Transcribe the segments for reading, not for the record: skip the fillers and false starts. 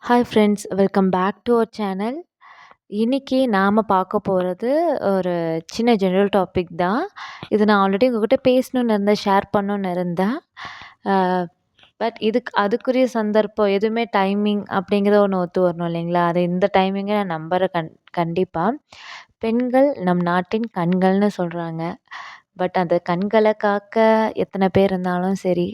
Hi friends, welcome back to our channel. இன்னைக்கு நாம பார்க்க போறது ஒரு சின்ன ஜெனரல் டாபிக் தான். இது நான் ஆல்ரெடி உங்ககிட்ட பேசணும்னு இருந்தேன், ஷேர் பண்ணணும்னு இருந்தேன். அதுக்குரிய சந்தர்ப்பம் எதுவுமே டைமிங் அப்படிங்கிறது ஒன்று ஒத்து வரணும் இல்லைங்களா? அது இந்த டைமிங்கை நான் நம்புகிறேன் கண்டிப்பாக. பெண்கள் நம் நாட்டின் கண்கள்னு சொல்கிறாங்க. பட் அந்த கண்களை காக்க எத்தனை பேர் இருந்தாலும் சரி,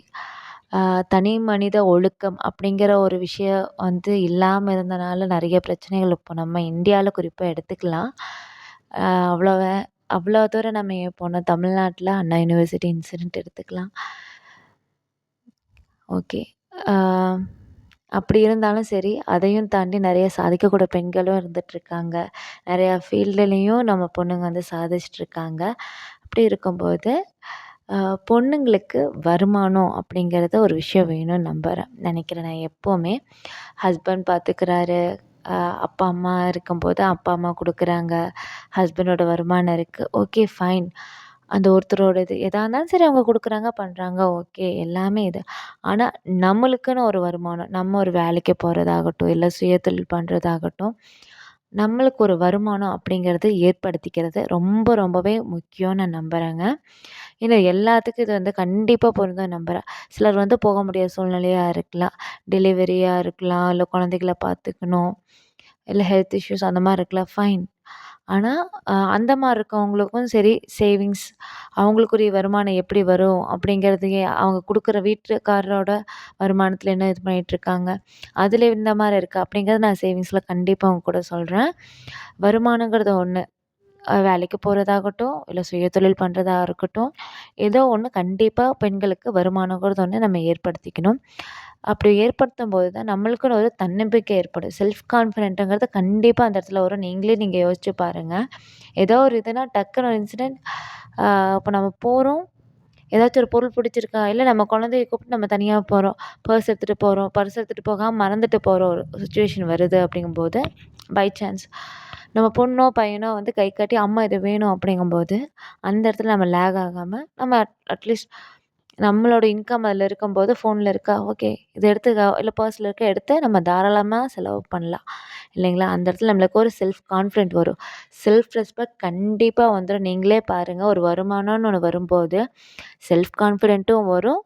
தனி மனித ஒழுக்கம் அப்படிங்கிற ஒரு விஷயம் இல்லாமல் இருந்தனால நிறைய பிரச்சனைகள் இப்போ நம்ம இந்தியாவில் குறிப்பாக எடுத்துக்கலாம். அவ்வளோ அவ்வளோ தூரம் நம்ம போனோம். தமிழ்நாட்டில் அண்ணா யூனிவர்சிட்டி இன்சிடெண்ட் எடுத்துக்கலாம். ஓகே. அப்படி இருந்தாலும் சரி, அதையும் தாண்டி நிறைய சாதிக்கக்கூடிய பெண்களும் இருந்துகிட்ருக்காங்க. நிறையா ஃபீல்டுலேயும் நம்ம பொண்ணுங்க சாதிச்சிட்ருக்காங்க. அப்படி இருக்கும்போது பொண்ணுங்களுக்கு வருமானம் அப்படிங்கிறது ஒரு விஷயம் வேணும்னு நினைக்கிறேன் நான் எப்போவுமே. ஹஸ்பண்ட் பார்த்துக்கிறாரு, அப்பா அம்மா இருக்கும்போது அப்பா அம்மா கொடுக்குறாங்க, ஹஸ்பண்டோட வருமானம் இருக்குது, ஓகே ஃபைன். அந்த ஒருத்தரோட இது எதாக இருந்தாலும் சரி அவங்க கொடுக்குறாங்க, பண்ணுறாங்க, ஓகே எல்லாமே இது. ஆனால் நம்மளுக்குன்னு ஒரு வருமானம், நம்ம ஒரு வேலைக்கு போகிறதாகட்டும், இல்லை சுயதொழில் பண்ணுறதாகட்டும், நம்மளுக்கு ஒரு வருமானம் அப்படிங்கிறது ஏற்படுத்திக்கிறது ரொம்பவே முக்கியம்னு நான் நம்புகிறேங்க. ஏன்னா எல்லாத்துக்கும் இது கண்டிப்பாக பொருந்தும் நம்புகிறேன். சிலர் போக முடியாத சூழ்நிலையாக இருக்கலாம், டெலிவரியாக இருக்கலாம், இல்லை குழந்தைகள பார்த்துக்கணும், இல்லை ஹெல்த் இஷ்யூஸ் அந்த மாதிரி இருக்கலாம், ஃபைன். ஆனால் அந்த மாதிரி இருக்கவங்களுக்கும் சரி, சேவிங்ஸ் அவங்களுக்குரிய வருமானம் எப்படி வரும் அப்படிங்கிறதையே அவங்க கொடுக்குற வீட்டுக்காரரோட வருமானத்தில் என்ன இது பண்ணிகிட்ருக்காங்க, அதில் இந்த மாதிரி இருக்குது அப்படிங்கிறத நான் சேவிங்ஸில் கண்டிப்பாக அவங்க கூட சொல்கிறேன். வருமானங்கிறது ஒன்று, வேலைக்கு போகிறதாகட்டும், இல்லை சுயதொழில் பண்ணுறதா இருக்கட்டும், ஏதோ ஒன்று கண்டிப்பாக பெண்களுக்கு வருமானங்கிறது ஒன்று நம்ம ஏற்படுத்திக்கணும். அப்படி ஏற்படுத்தும்போது தான் நம்மளுக்குன்னு ஒரு தன்னம்பிக்கை ஏற்படும். செல்ஃப் கான்ஃபிடென்ட்டுங்கிறது கண்டிப்பாக அந்த இடத்துல வரும். நீங்கள் யோசிச்சு பாருங்கள். ஏதோ ஒரு இதுனா டக்குன்னு ஒரு இன்சிடென்ட், இப்போ நம்ம போகிறோம், ஏதாச்சும் ஒரு பொருள் பிடிச்சிருக்கா, இல்லை நம்ம குழந்தைய கூப்பிட்டு நம்ம தனியாக போகிறோம், பர்ஸ் எடுத்துகிட்டு போகாமல் மறந்துட்டு போகிற ஒரு சுச்சுவேஷன் வருது அப்படிங்கும்போது, பை சான்ஸ் நம்ம பொண்ணோ பையனோ கை காட்டி அம்மா இது வேணும் அப்படிங்கும்போது, அந்த இடத்துல நம்ம லேக் ஆகாமல் நம்ம அட்லீஸ்ட் நம்மளோட இன்கம் அதில் இருக்கும்போது ஃபோனில் இருக்கா, ஓகே இது எடுத்துக்க, இல்லை பர்ஸில் இருக்க எடுத்து நம்ம தாராளமாக செலவு பண்ணலாம் இல்லைங்களா? அந்த இடத்துல நம்மளுக்கு ஒரு செல்ஃப் கான்ஃபிடென்ட் வரும், செல்ஃப் ரெஸ்பெக்ட் கண்டிப்பாக வந்துடும். நீங்களே பாருங்கள், ஒரு வருமானம்னு ஒன்று வரும்போது செல்ஃப் கான்ஃபிடென்ட்டும் வரும்,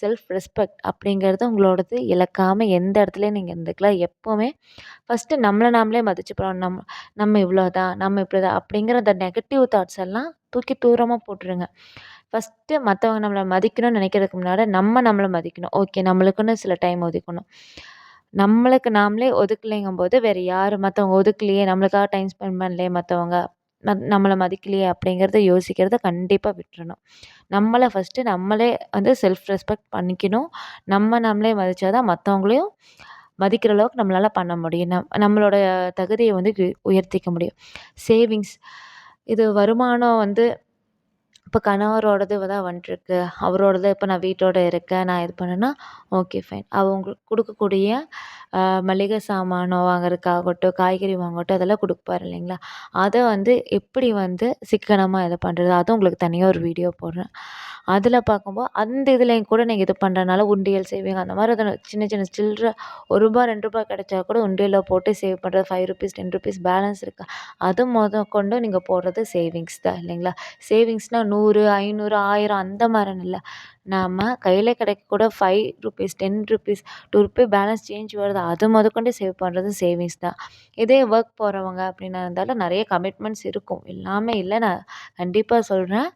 செல்ஃப் ரெஸ்பெக்ட் அப்படிங்கிறது உங்களோடது இழக்காமல் எந்த இடத்துலையும் நீங்கள் இருந்துக்கலாம். எப்போவுமே ஃபஸ்ட்டு நம்மளை நாமளே மதிச்சுப்போம். நம்ம இவ்வளோ தான், நம்ம இப்படி தான் அப்படிங்கிற அந்த நெகட்டிவ் தாட்ஸ் எல்லாம் தூக்கி தூரமாக போட்டுருங்க. ஃபஸ்ட்டு மற்றவங்க நம்மளை மதிக்கணும்னு நினைக்கிறதுக்கு முன்னாடி நம்மளை மதிக்கணும். ஓகே, நம்மளுக்குன்னு சில டைம் ஒதுக்கணும். நம்மளுக்கு நாமளே ஒதுக்கலைங்கும்போது வேறு யார், மற்றவங்க ஒதுக்கலையே, நம்மளுக்காக டைம் ஸ்பெண்ட் பண்ணலையே, மற்றவங்க நம்மளை மதிக்கலையே அப்படிங்கிறத யோசிக்கிறத கண்டிப்பாக விட்டுறணும். நம்மளை ஃபஸ்ட்டு நம்மளே செல்ஃப் ரெஸ்பெக்ட் பண்ணிக்கணும். நம்மளே மதித்தா தான் மற்றவங்களையும் மதிக்கிற அளவுக்கு நம்மளால் பண்ண முடியும். நம்மளோட தகுதியை உயர்த்திக்க முடியும். சேவிங்ஸ், இது வருமானம் இப்போ கணவரோடது தான் வந்துட்டுருக்கு, அவரோடது இப்போ நான் வீட்டோடு இருக்கேன், நான் இது பண்ணேன்னா ஓகே ஃபைன். அவங்களுக்கு கொடுக்கக்கூடிய மளிகை சாமானம் வாங்குறதுக்காகட்டும், காய்கறி வாங்கட்டும், அதெல்லாம் கொடுப்பாரு இல்லைங்களா? அதை எப்படி சிக்கனமாக இது பண்ணுறது, அதுவும் உங்களுக்கு தனியாக ஒரு வீடியோ போடுறேன். அதில் பார்க்கும்போது அந்த இதுலேயும் கூட நீங்கள் இது பண்ணுறனால உண்டியல் சேவிங் அந்த மாதிரி சின்ன சின்ன சில்லற ரூ. 1 2 கிடைச்சா கூட உண்டியலில் போட்டு சேவ் பண்ணுறது, ₹5 ₹10 பேலன்ஸ் இருக்கா, அது கொண்டு நீங்கள் போடுறது சேவிங்ஸ் தான் இல்லைங்களா? சேவிங்ஸ்னால் 100 500 1000 அந்த மாதிரின்னு இல்லை. நம்ம கையில் கிடைக்கக்கூட ₹5 ₹10 ₹2 பேலன்ஸ் சேஞ்ச் வருது, அது முதற்கொண்டு சேவ் பண்ணுறது சேவிங்ஸ் தான். இதே ஒர்க் போகிறவங்க அப்படின்னா இருந்தாலும் நிறைய கமிட்மெண்ட்ஸ் இருக்கும், எல்லாமே இல்லை, நான் கண்டிப்பாக சொல்கிறேன்.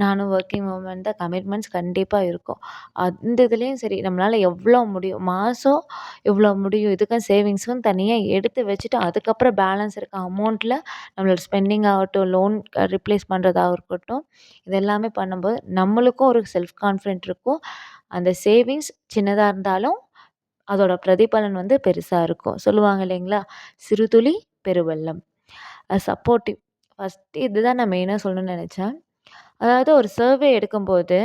நானும் ஒர்க்கிங் உமன் தான், கமிட்மெண்ட்ஸ் கண்டிப்பாக இருக்கும். அந்த இதுலேயும் சரி, நம்மளால் எவ்வளோ முடியும், மாதம் இவ்வளோ முடியும், இதுக்கும் சேவிங்ஸுக்கும் தனியாக எடுத்து வச்சுட்டு அதுக்கப்புறம் பேலன்ஸ் இருக்க அமௌண்ட்டில் நம்மளோட ஸ்பெண்டிங் ஆகட்டும், லோன் ரிப்ளேஸ் பண்ணுறதாக இருக்கட்டும், இது எல்லாமே பண்ணும்போது நம்மளுக்கும் ஒரு செல்ஃப் கான்ஃபிடென்ட் இருக்கும். அந்த சேவிங்ஸ் சின்னதாக இருந்தாலும் அதோட பிரதிபலன் பெருசாக இருக்கும். சொல்லுவாங்க இல்லைங்களா, சிறுதுளி பெருவெள்ளம். சப்போர்ட்டிவ், ஃபஸ்ட்டு இதுதான் நான் மெயினாக சொல்லணும்னு நினச்சேன். அதாவது ஒரு சர்வே எடுக்கும்போது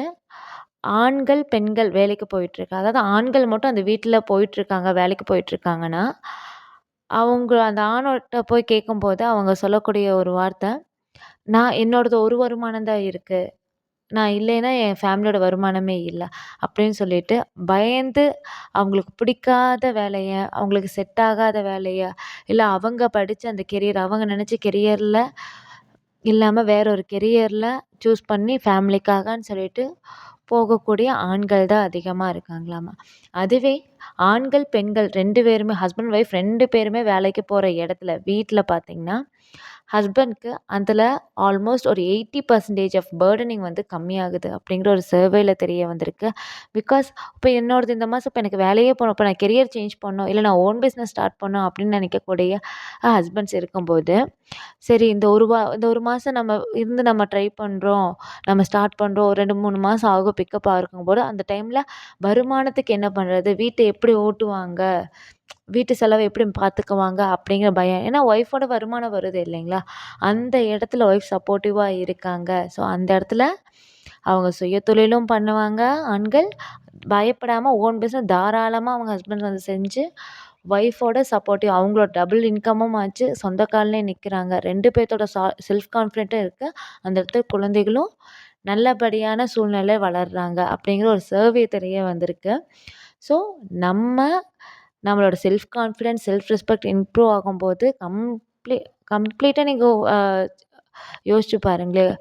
ஆண்கள் பெண்கள் வேலைக்கு போயிட்டுருக்காங்க, அதாவது ஆண்கள் மட்டும் அந்த வீட்டில் போயிட்டுருக்காங்க, வேலைக்கு போயிட்டுருக்காங்கன்னா, அவங்க அந்த ஆணோட்ட போய் கேட்கும்போது அவங்க சொல்லக்கூடிய ஒரு வார்த்தை, என்னோடது ஒரு வருமானம் தான் இருக்குது, நான் இல்லைன்னா என் ஃபேமிலியோட வருமானமே இல்ல. அப்படின்னு சொல்லிட்டு பயந்து அவங்களுக்கு பிடிக்காத வேலைய, அவங்களுக்கு செட் ஆகாத வேலைய, இல்ல அவங்க படிச்ச அந்த கெரியர் அவங்க நெனச்ச கெரியர்ல இல்லாம வேற ஒரு கெரியர்ல சூஸ் பண்ணி ஃபேமிலிக்காகன்னு சொல்லிட்டு போகக்கூடிய ஆண்கள் தான் அதிகமா இருக்காங்களாமா. அதுவே ஆண்கள், பெண்கள் 2 பேருமே ஹஸ்பண்ட், ஒய்ஃப் 2 பேருமே வேலைக்கு போற இடத்துல வீட்ல பார்த்தீங்கன்னா, ஹஸ்பண்ட்க்கு அதில ஆல்மோஸ்ட் ஒரு 80% ஆஃப் பர்டனிங் வந்து கம்மியாகுது அப்படிங்கிற ஒரு சர்வேல தெரிய வந்திருக்கு. பிகாஸ் இப்போ என்னோடது இந்த மாதம் இப்போ எனக்கு வேலையே போகணும், இப்போ நான் கெரியர் சேஞ்ச் பண்ணணும், இல்ல நான் ஓன் பிஸ்னஸ் ஸ்டார்ட் பண்ணணும் அப்படின்னு நினைக்கக்கூடிய ஹஸ்பண்ட்ஸ் இருக்கும்போது, சரி இந்த 1 மாதம் நம்ம ட்ரை பண்ணுறோம், நம்ம ஸ்டார்ட் பண்ணுறோம், 2, 3 மாதம் ஆகும் பிக்கப் ஆகும்போது, அந்த டைமில வருமானத்துக்கு என்ன பண்ணுறது? வீட்ட எப்படி ஓட்டுவாங்க? வீட்டு செலவ எப்படி பார்த்துக்குவாங்க? அப்படிங்கிற பயம். ஏன்னா ஒய்ஃபோட வருமானம் வருது இல்லைங்களா? அந்த இடத்துல ஒய்ஃப் சப்போர்ட்டிவா இருக்காங்க. ஸோ அந்த இடத்துல அவங்க சுயதொழிலும் பண்ணுவாங்க ஆண்கள். பயப்படாம ஓன் பிஸ்னஸ் தாராளமா அவங்க ஹஸ்பண்ட் வந்து செஞ்சு, ஒய்ஃபோட சப்போர்ட்டிவ் அவங்களோட டபுள் இன்கமும் ஆச்சு. சொந்த கால்லே நிக்கிறாங்க. 2 பேத்தோட செல்ஃப் கான்ஃபிடென்ட்டும் இருக்கு. அந்த இடத்துல குழந்தைகளும் நல்லபடியான சூழ்நிலை வளர்றாங்க. அப்படிங்கிற ஒரு சர்வே தெரிய வந்திருக்கு. ஸோ நம்ம நம்மளோட self confidence, self respect improve ஆகும்போது கம்ப்ளீட்டா நீங்க யோசிச்சு பாருங்களேன்.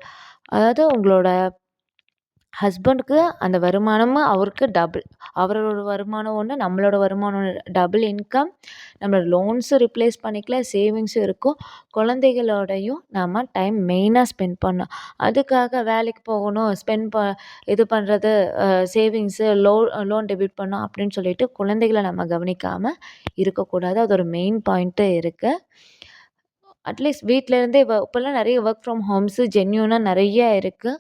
அதாவது உங்களோட ஹஸ்பண்டுக்கு அந்த வருமானமும் அவருக்கு டபுள். அவரோட வருமானம் ஒண்ணு, நம்மளோட வருமானம் ஒண்ணு. Double income. நம்மளோட லோன்ஸும் ரிப்ளேஸ் பண்ணிக்கலாம், சேவிங்ஸும் இருக்கும். குழந்தைகளோடையும் நாம டைம் மெயினா ஸ்பெண்ட் பண்ணணும். அதுக்காக வேலைக்கு போகணும், இது பண்ணுறது, சேவிங்ஸு, லோன் டெபிட் பண்ணணும் அப்படின்னு சொல்லிட்டு குழந்தைகள நம்ம கவனிக்காம இருக்கக்கூடாது. அது ஒரு மெயின் பாயிண்ட்டு இருக்கு. அட்லீஸ்ட் வீட்ல இருந்தே இப்போலாம் நிறைய ஒர்க் ஃப்ரம் ஹோம்ஸு ஜென்யூனா நிறைய இருக்கு.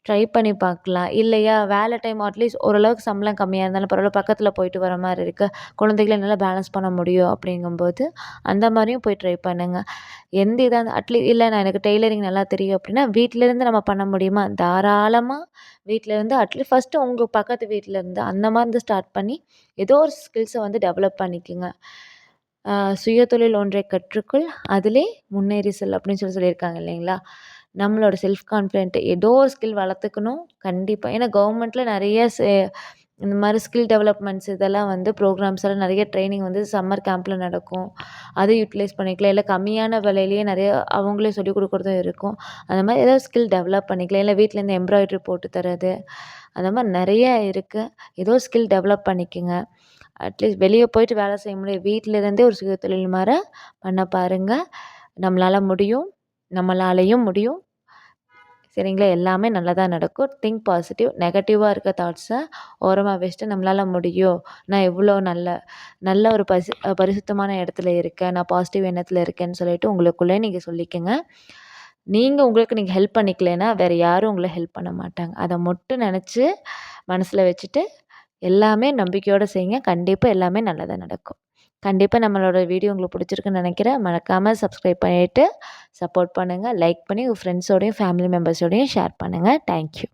ட்ரை பண்ணி பார்க்கலாம். இல்லையா வேலை டைம் அட்லீஸ்ட் ஓரளவுக்கு சம்பளம் கம்மியா இருந்தாலும் பரவாயில்ல, பக்கத்துல போயிட்டு வர மாரி இருக்கு. குழந்தைகள என்னால பேலன்ஸ் பண்ண முடியும் அப்படிங்கும்போது, அந்த மாரியும் போய் ட்ரை பண்ணுங்க. எந்த இதா இல்ல நான் எனக்கு டெய்லரிங் நல்லா தெரியும் அப்படின்னா, வீட்ல இருந்து நம்ம பண்ண முடியுமா? தாராளமா வீட்ல இருந்து அட்லீஸ்ட் ஃபர்ஸ்ட்டு உங்க பக்கத்து வீட்ல இருந்து அந்த மாரி இருந்து ஸ்டார்ட் பண்ணி, ஏதோ ஒரு ஸ்கில்ஸ வந்து டெவலப் பண்ணிக்கங்க. சுயதொழில் ஒன்றை கற்றுக்கொள், அதிலே முன்னேறி செல் அப்படின்னு சொல்லியிருக்காங்க இல்லைங்களா? நம்மளோட செல்ஃப் கான்ஃபிடென்ட் ஏதோ ஒரு ஸ்கில் வளர்த்துக்கணும் கண்டிப்பா. ஏன்னா கவர்மெண்ட்ல நிறைய இந்த மாரி ஸ்கில் டெவலப்மெண்ட்ஸ் இதெல்லாம் வந்து ப்ரோக்ராம்ஸ் எல்லாம் நிறைய ட்ரெய்னிங் வந்து சம்மர் கேம்ப்ல நடக்கும். அதை யூட்டிலைஸ் பண்ணிக்கலாம். இல்ல கம்மியான விலையிலேயே நிறைய அவங்களே சொல்லிக் குடுக்குறதும் இருக்கும். அந்த மாரி ஏதாவது ஸ்கில் டெவலப் பண்ணிக்கலாம். இல்ல வீட்லேருந்து எம்ப்ராய்டரி போட்டு தர்றது, அந்த மாரி நிறைய இருக்கு. ஏதோ ஸ்கில் டெவலப் பண்ணிக்கங்க. அட்லீஸ்ட் வெளிய போயிட்டு வேலை செய்ய முடியாது. வீட்ல இருந்தே ஒரு சுயதொழில் மார பண்ண பாருங்க. நம்மளால முடியும். நம்மளாலயும் முடியும். சரிங்களா? எல்லாமே நல்லதா நடக்கும். Think positive. நெகட்டிவா இருக்க தாட்ஸ ஓரமா வச்சுட்டு நம்மளால முடியும். நான் எவ்வளோ நல்ல நல்ல ஒரு பரிசுத்தமான இடத்துல இருக்கேன். நான் பாசிட்டிவ் எண்ணத்துல இருக்கேன்னு சொல்லிட்டு உங்களுக்குள்ளே நீங்க சொல்லிக்கங்க. உங்களுக்கு ஹெல்ப் பண்ணிக்கலைன்னா, வேற யாரும் உங்கள ஹெல்ப் பண்ண மாட்டாங்க. அத மட்டும் நெனச்சு மனசுல வச்சுட்டு எல்லாமே நம்பிக்கையோட செய்யுங்க. கண்டிப்பா எல்லாமே நல்லதா நடக்கும். கண்டிப்பா நம்மளோட வீடியோ உங்களுக்கு பிடிச்சிருக்குன்னு நெனைக்கிறேன். மறக்காம சப்ஸ்கிரைப் பண்ணிட்டு சப்போர்ட் பண்ணுங்க. லைக் பண்ணி உங்க ஃப்ரெண்ட்ஸோடையும், ஃபேமிலி மெம்பர்ஸோடையும் ஷேர் பண்ணுங்க. Thank you.